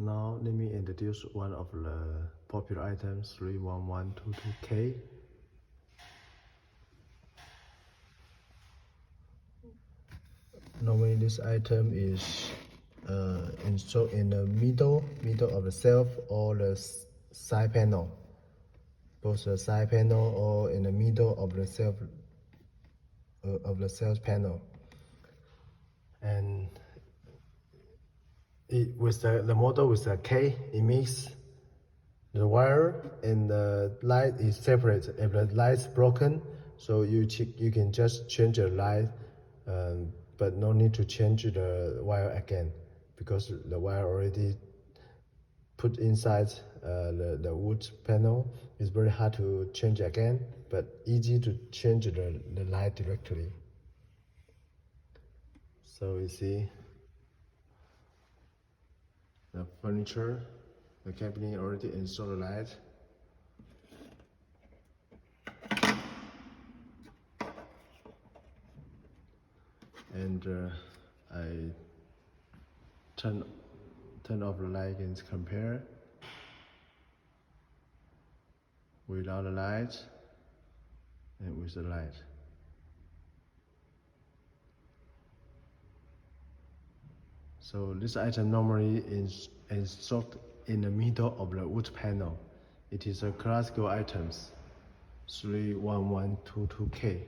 Now let me introduce one of the popular items, 31122K. Normally this item is installed in the middle of the shelf or the side panel. Both the side panel or in the middle of the shelf panel. And with the model with the K, it makes the wire and the light is separate. If the light is broken, so you can just change the light, but no need to change the wire again because the wire already put inside the wood panel. It's very hard to change again, but easy to change the light directly. So you see the furniture, the cabinet already installed the light. And I turn off the light and compare without the light and with the light. So this item normally is installed in the middle of the wood panel. It is a classical items, 31122K.